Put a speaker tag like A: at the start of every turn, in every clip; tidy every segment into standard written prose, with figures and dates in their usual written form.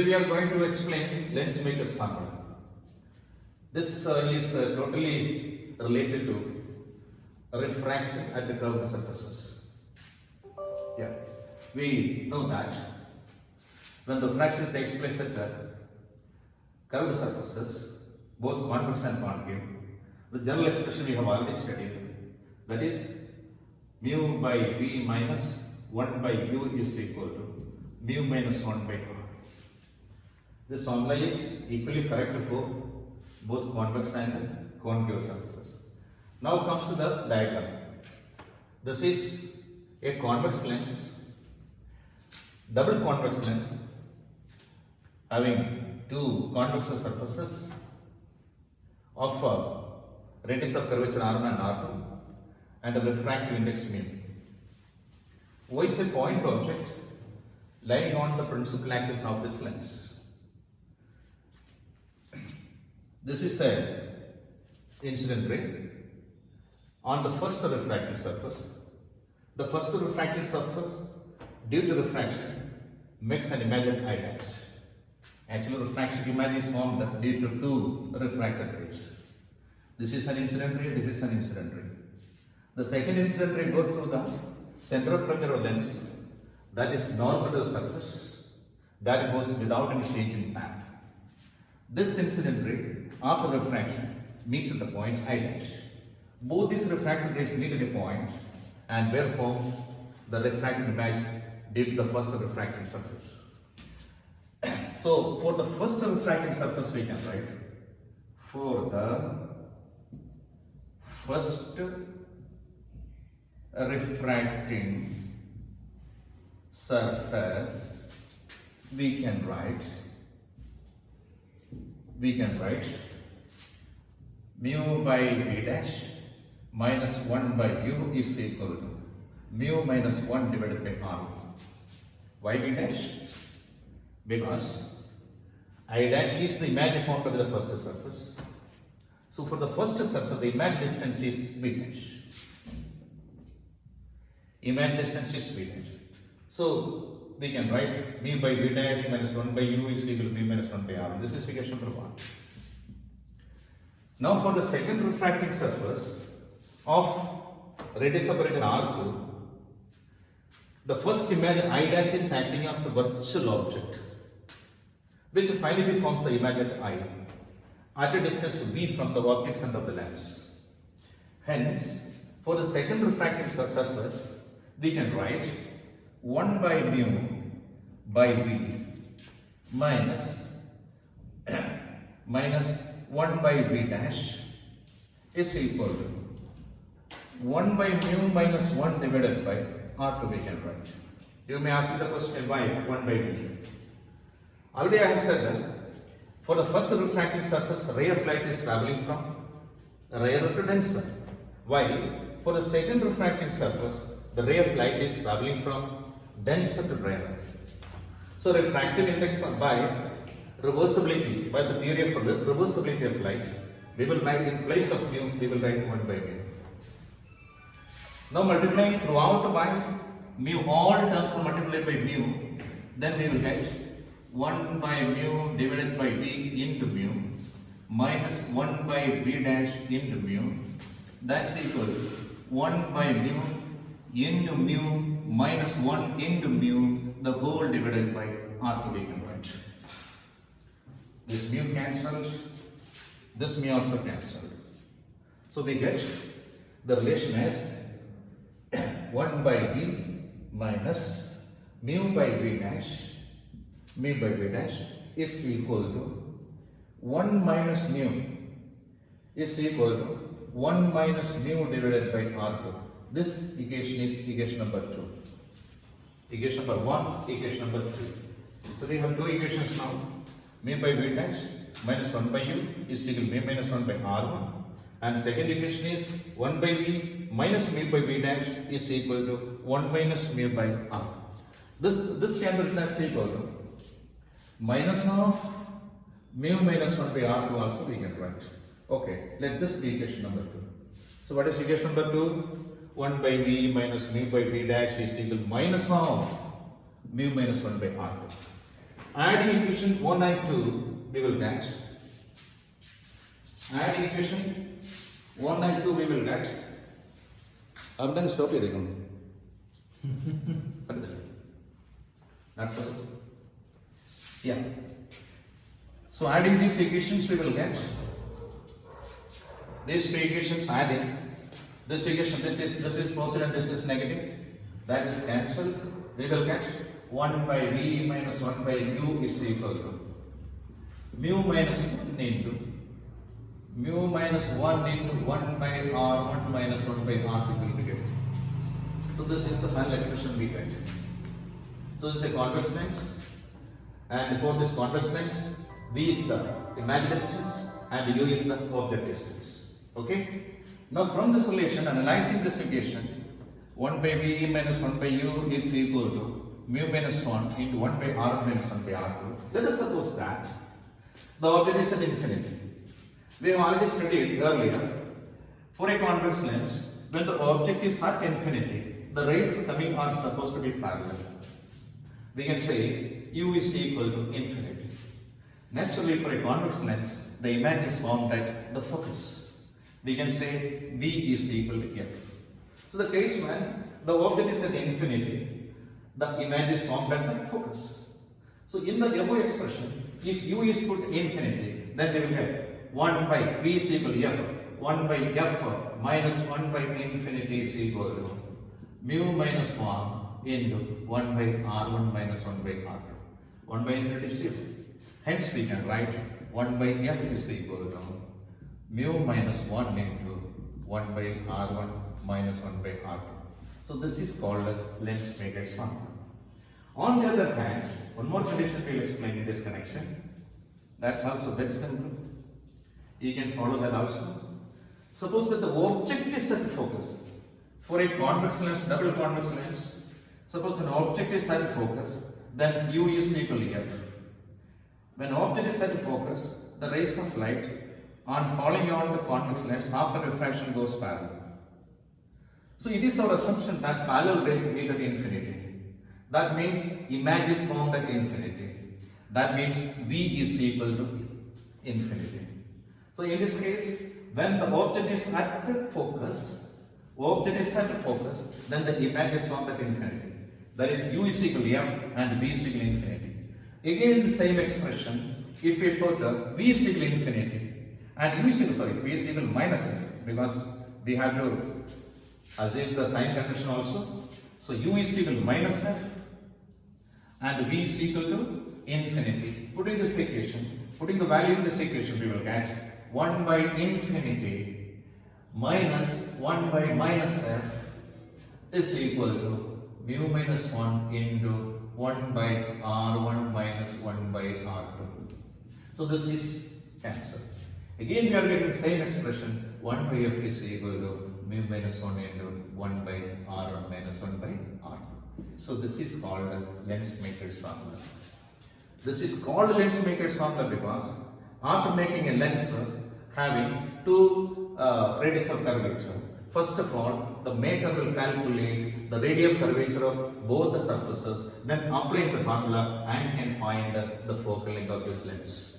A: We are going to explain Lensmaker's formula. This is totally related to refraction at the curved surfaces. Yeah, we know that when the refraction takes place at the curved surfaces, both convex and concave, the general expression we have already studied, that is mu by v minus 1 by u is equal to mu minus 1 by r. This formula is equally correct for both convex and concave surfaces. Now comes to the diagram. This is a convex lens, double convex lens having two convex surfaces of radius of curvature R1 and R2 and a refractive index mu. Y is a point object lying on the principal axis of this lens. This is a incident ray on the first refracting surface. The first refracting surface, due to refraction, makes an imagined I dash. Actually, refraction image is formed due to two refracted rays. This is an incident ray, this is an incident ray. The second incident ray goes through the center of curvature of lens, that is normal to the surface, that goes without any change in path. This incident ray, after refraction, meets at the point I dash. Both these refracted rays meet at a point and where forms the refracted image due to the first refracting surface. So, for the first refracting surface, we can write for the first refracting surface, we can write mu by v dash minus 1 by u is equal to mu minus 1 divided by r. Why v dash? Because I dash is the image formed by the first surface. So for the first surface, the image distance is v dash. Image distance is v dash. So we can write mu by v dash minus 1 by u is equal to mu minus 1 by r. This is equation number 1. Now for the second refracting surface of radius of curvature R2, the first image I dash is acting as the virtual object, which finally forms the image at I at a distance v from the vertex end of the lens. Hence, for the second refracting surface, we can write 1 by mu by v minus 1 by v dash is equal to 1 by mu minus 1 divided by R2 we can write. You may ask me the question, why 1 by v? Already I have said that for the first refracting surface, ray of light is travelling from rarer to denser, while for the second refracting surface, the ray of light is travelling from denser to rarer. So refractive index by reversibility, by the theory of reversibility of light, we will write in place of mu, we will write 1 by mu. Now multiplying throughout by mu, all terms are multiplied by mu, then we will get 1 by mu divided by v into mu minus 1 by v dash into mu, that's equal to 1 by mu into mu minus 1 into mu, the whole divided by R2 we can write. This mu cancelled, this mu also cancelled. So we get the relation as 1 by v minus mu by v dash is equal to 1 minus mu is equal to 1 minus mu divided by R2. This equation is equation number 2. Equation number 1, equation number 2. So we have two equations now. Mu by v dash minus 1 by u is equal to mu minus 1 by r1, and second equation is 1 by v minus mu by v dash is equal to 1 minus mu by r. This can be written as equal to minus of mu minus 1 by r2 also we can write. Okay, let this be equation number 2. So what is equation number 2? 1 by v minus mu by v dash is equal to minus of mu minus 1 by r2. Adding equation 1 and 2, we will get. Adding equation 1 and 2, we will get. I'm done. Stop here. Not possible. Yeah. So adding these equations, we will get. These two equations adding. This equation, this is positive and this is negative. That is cancelled. We will get 1 by v minus 1 by u is equal to mu minus 1 into mu minus 1 into 1 by r1 minus 1 by r2 will be given. So this is the final expression we get. So this is a convex lens, and for this convex lens, v is the imaginary distance and u is the object distance. Okay? Now from this relation, analyzing this equation, 1 by v minus 1 by u is equal to mu minus 1 into 1 by r minus 1 by r2. Let us suppose that the object is at infinity. We have already studied earlier, for a convex lens, when the object is at infinity, the rays coming are supposed to be parallel. We can say u is equal to infinity. Naturally, for a convex lens, the image is formed at the focus. We can say v is equal to f. So the case when the object is at infinity, the image is formed at the focus. So in the above expression, if u is put infinity, then we will get 1 by v is equal to f. 1 by f minus 1 by infinity is equal to mu minus 1 into 1 by r1 minus 1 by r2. 1 by infinity is 0. Hence we can write 1 by f is equal to mu minus 1 into 1 by r1 minus 1 by r2. So this is called lens maker's formula. On the other hand, one more condition we will explain in this connection. That's also very simple. You can follow that also. Suppose that the object is at focus. For a convex lens, double convex lens, suppose an object is at focus, then u is equal to f. When object is at focus, the rays of light on falling on the convex lens after refraction goes parallel. So it is our assumption that parallel rays meet at infinity. That means image is formed at infinity. That means v is equal to infinity. So in this case, when the object is at focus, then the image is formed at infinity. That is u is equal to f and v is equal to infinity. Again the same expression, if we put v is equal to infinity and v is equal to minus f, because we have to assume the sign convention also. So u is equal to minus f and v is equal to infinity. Putting this equation, putting the value in this equation, we will get 1 by infinity minus 1 by minus f is equal to mu minus 1 into 1 by r1 minus 1 by r2. So this is cancelled. Again we are getting the same expression, 1 by f is equal to mu minus 1 into 1 by r1 minus 1 by r2. So this is called lens maker's formula. This is called lens maker's formula because after making a lens having two radius of curvature, first of all, the maker will calculate the radial curvature of both the surfaces, then applying the formula and can find the focal length of this lens.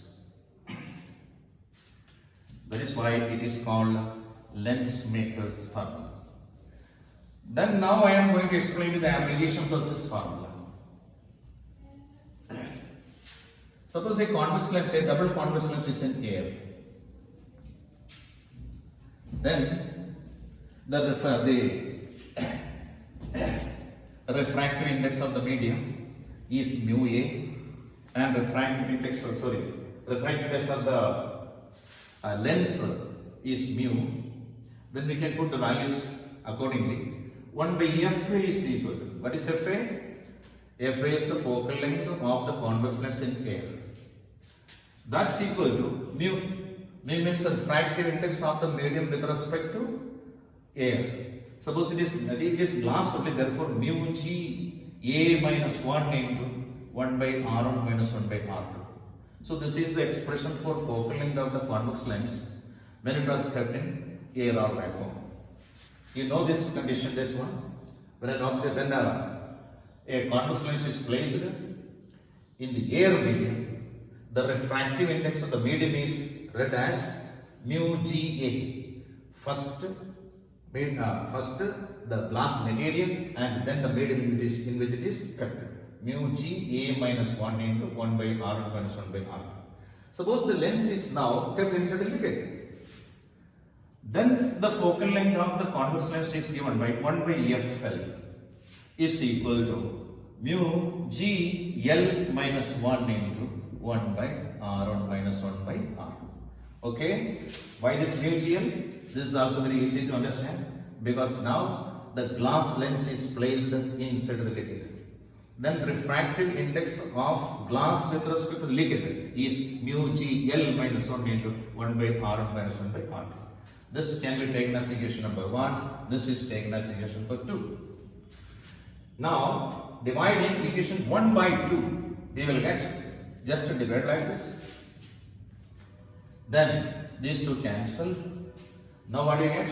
A: That is why it is called lens maker's formula. Then now I am going to explain the application of this formula. Suppose a convex lens, a double convex lens is in air. Then the refractive index of the medium is mu A, and refractive index of the lens is mu. Then we can put the values accordingly. 1 by FA is equal to, what is FA? FA is the focal length of the convex lens in air. That's equal to mu. Mu means the refractive index of the medium with respect to air. Suppose it is glass only, therefore mu G A minus 1 into 1 by R1 minus 1 by R2. So this is the expression for focal length of the convex lens when it was kept in air or vacuum. You know this condition, this one. When a convex lens is placed in the air medium, the refractive index of the medium is read as mu Ga. First the glass material and then the medium in which it is kept. Mu Ga minus 1 into 1 by R1 minus 1 by R2. Suppose the lens is now kept inside a liquid. Then the focal length of the convex lens is given by 1 by Fl is equal to mu Gl minus 1 into 1 by R1 minus 1 by R. Okay? Why this mu Gl? This is also very easy to understand because now the glass lens is placed inside the liquid. Then refractive index of glass with respect to liquid is mu Gl minus 1 into 1 by R1 minus 1 by R2. This can be taken as equation number 1. This is taken as equation number 2. Now, dividing equation 1 by 2, we will get just to divide like this. Then these two cancel. Now what do you get?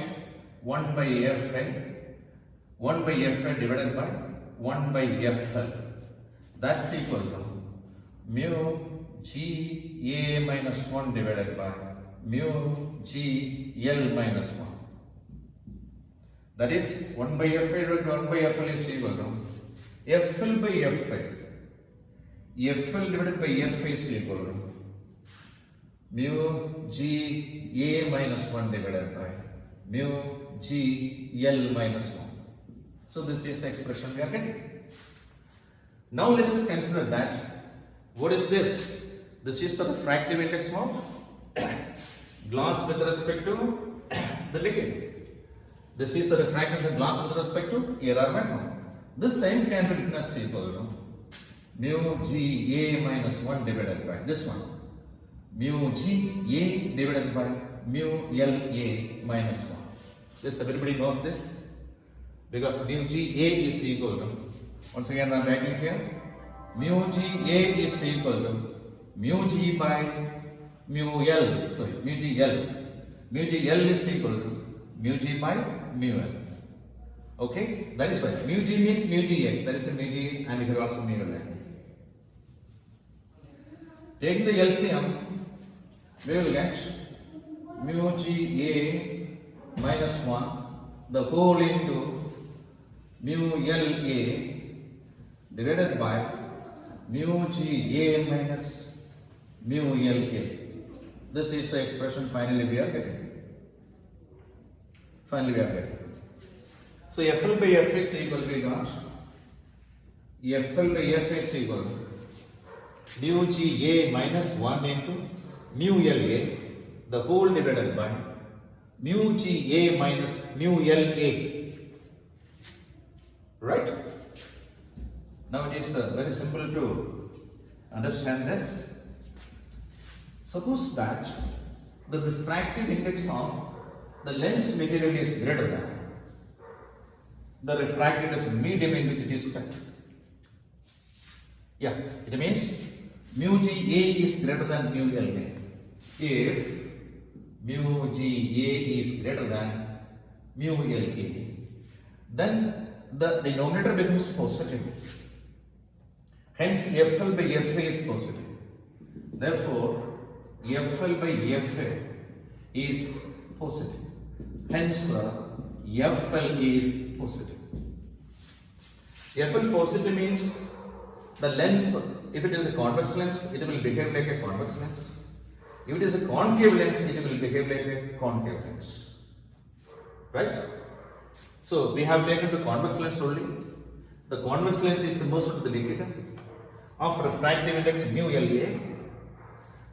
A: 1 by Fa. 1 by Fa divided by 1 by Fl. That's equal to mu Ga minus 1 divided by mu Gl minus 1. That is 1 by Fa divided by 1 by Fl is equal to Fl by Fa. Fl divided by Fa is equal to mu Ga minus 1 divided by mu Gl minus 1. So this is the expression we are getting. Now let us consider that what is this? This is the refractive index of glass with respect to the liquid. This is the refractive of glass with respect to air or vacuum. This same can be written as equal to mu Ga minus 1 divided by this one. Mu Ga divided by mu La minus 1. This everybody knows this because mu Ga is equal to, once again I am writing here, mu Ga is equal to mu G by mu L. Sorry, mu Gl. Mu Gl is equal to mu G by mu L. Okay, that is why mu G means mu Ga. That is a mu Ga and here also mu L. Taking the LCM, we will get mu Ga minus 1 the whole into mu La divided by mu Ga minus mu La. This is the expression finally we are getting. So Fl by F is equal to Fl by F is equal to mu Ga minus 1 into mu La the whole divided by mu Ga minus mu La. Right? Now it is very simple to understand this. Suppose that the refractive index of the lens material is greater than the refractive index medium in which it is cut. Yeah, it means mu Ga is greater than mu La. If mu Ga is greater than mu La, then the denominator becomes positive. Hence, Fl by Fa is positive. Therefore, Fl by Fa is positive. Hence, Fl is positive. Fl positive means the lens, if it is a convex lens, it will behave like a convex lens. If it is a concave lens, it will behave like a concave lens. Right? So, we have taken the convex lens only. The convex lens is immersed to the liquid of refractive index mu La,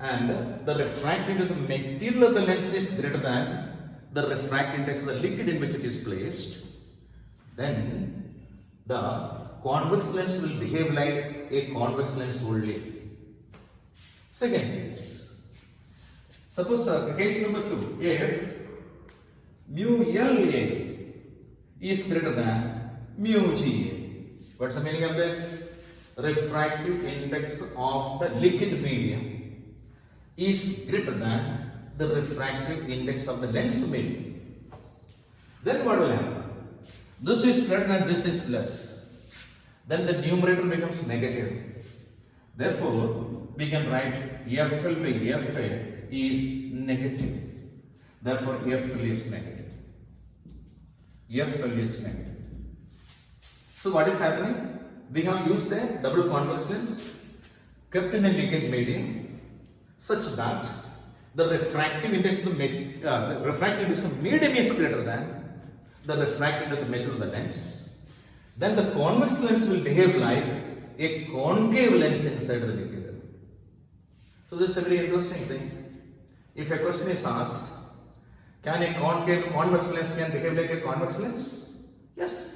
A: and the refractive index of the material of the lens is greater than the refractive index of the liquid in which it is placed. Then the convex lens will behave like a convex lens only. Second case. Suppose case number 2, if mu La is greater than mu Ga. What's the meaning of this? Refractive index of the liquid medium is greater than the refractive index of the lens medium. Then what will happen? This is greater than this is less. Then the numerator becomes negative. Therefore, we can write FL by FA is negative. Therefore, FL is negative. FL is negative. So what is happening? We have used a double convex lens kept in a liquid medium such that the refractive index of the medium is greater than the refractive index of the material of the lens. Then the convex lens will behave like a concave lens inside the liquid. So this is a very interesting thing. If a question is asked, can a convex lens can behave like a convex lens? Yes.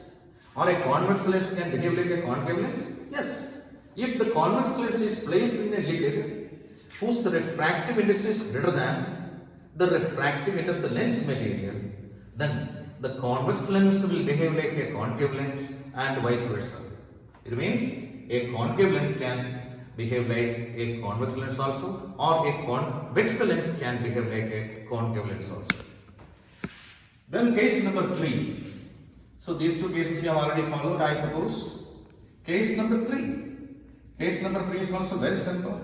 A: Or a convex lens can behave like a concave lens? Yes. If the convex lens is placed in a liquid whose refractive index is greater than the refractive index of the lens material, then the convex lens will behave like a concave lens and vice versa. It means a concave lens can behave like a convex lens also, or a convex lens can behave like a concave lens also. Then case number 3. So these two cases you have already followed, I suppose. Case number 3. Case number 3 is also very simple.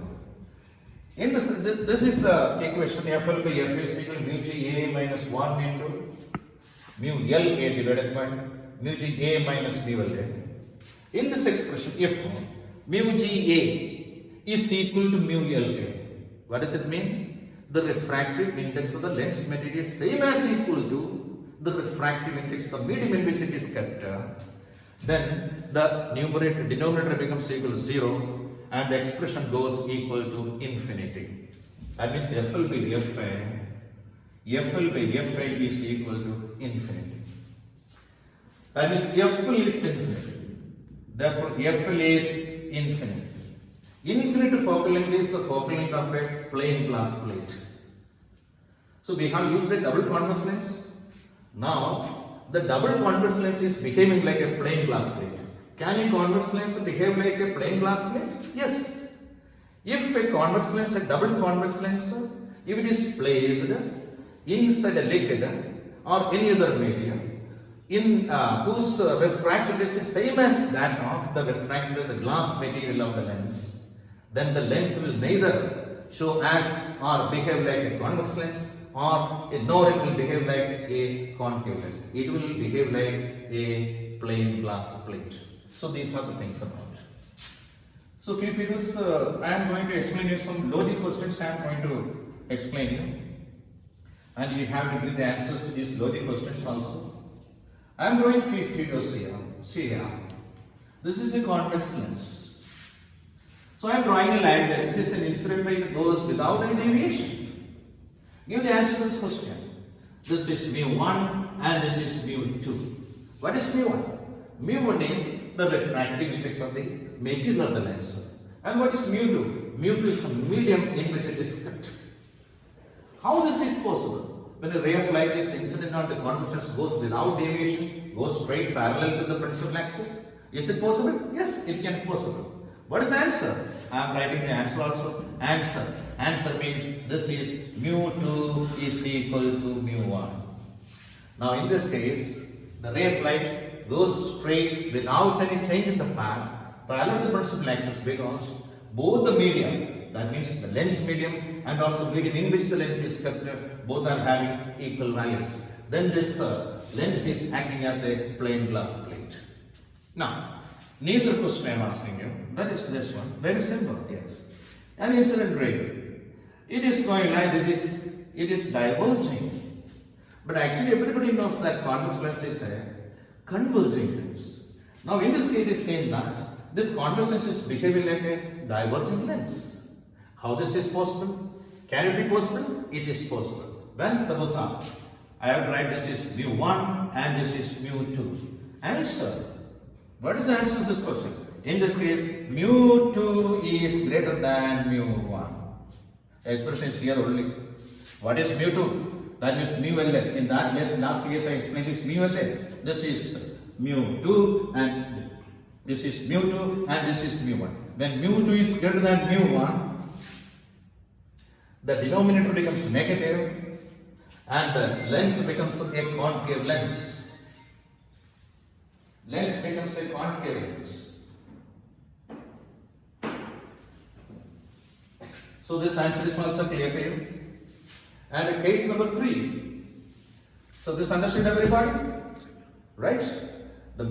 A: In this is the equation FL by FA is equal to mu G A minus 1 into mu L A divided by mu G A minus mu L A. In this expression, if mu G A is equal to mu L A, what does it mean? The refractive index of the lens material is same as equal to the refractive index of the medium in which it is kept. Then the denominator becomes equal to 0 and the expression goes equal to infinity. That means FL by FA is equal to infinity. That means FL is infinity. Therefore, FL is infinity. Infinite focal length is the focal length of a plain glass plate. So we have used a double convex lens. Now, the double convex lens is behaving like a plain glass plate. Can a convex lens behave like a plain glass plate? Yes. If a convex lens, a double convex lens, if it is placed inside a liquid or any other medium, in whose refractive index is same as that of the refractive of the glass material of the lens, then the lens will neither show as or behave like a convex lens, or nor it will behave like a concave lens. It will behave like a plain glass plate. So these are the things about. So few figures I am going to explain you some logic questions. I am going to explain you, and you have to give the answers to these logic questions also. I am drawing few figures here. See here. This is a convex lens. So I am drawing a line there. This is an incident ray that goes without any deviation. Give the answer to this question. This is mu1 and this is mu2. What is mu1? Mu1 is the refractive index of the material of the lens. And what is mu2? Mu2 is the medium in which it is kept. How this is possible? When a ray of light is incident on the convex lens goes without deviation, goes straight parallel to the principal axis. Is it possible? Yes, it can be possible. What is the answer? I am writing the answer also. Answer means this is mu2 is equal to mu1. Now in this case, the ray of light goes straight without any change in the path parallel to the principal axis because both the medium, that means the lens medium and also medium in which the lens is kept, both are having equal values. Then this lens is acting as a plain glass plate. Now, neither question I am asking you, that is this one, very simple, yes. An incident ray, it is going like this, it is diverging. But actually everybody knows that convex lens is a converging lens. Now in this case it is saying that this convex lens is behaving like a diverging lens. How this is possible? Can it be possible? It is possible. When suppose I have to write this is mu1 and this is mu2. Answer. What is the answer to this question? In this case, mu2 is greater than mu1. The expression is here only. What is mu2? That means mu LA. In that last case I explained this mu LA. This is mu2 and this is mu2 and this is mu1. When mu2 is greater than mu1, the denominator becomes negative and the lens becomes a concave lens. Lens becomes a concave lens. So this answer is also clear to you. And case number 3. So this understood everybody? Right? The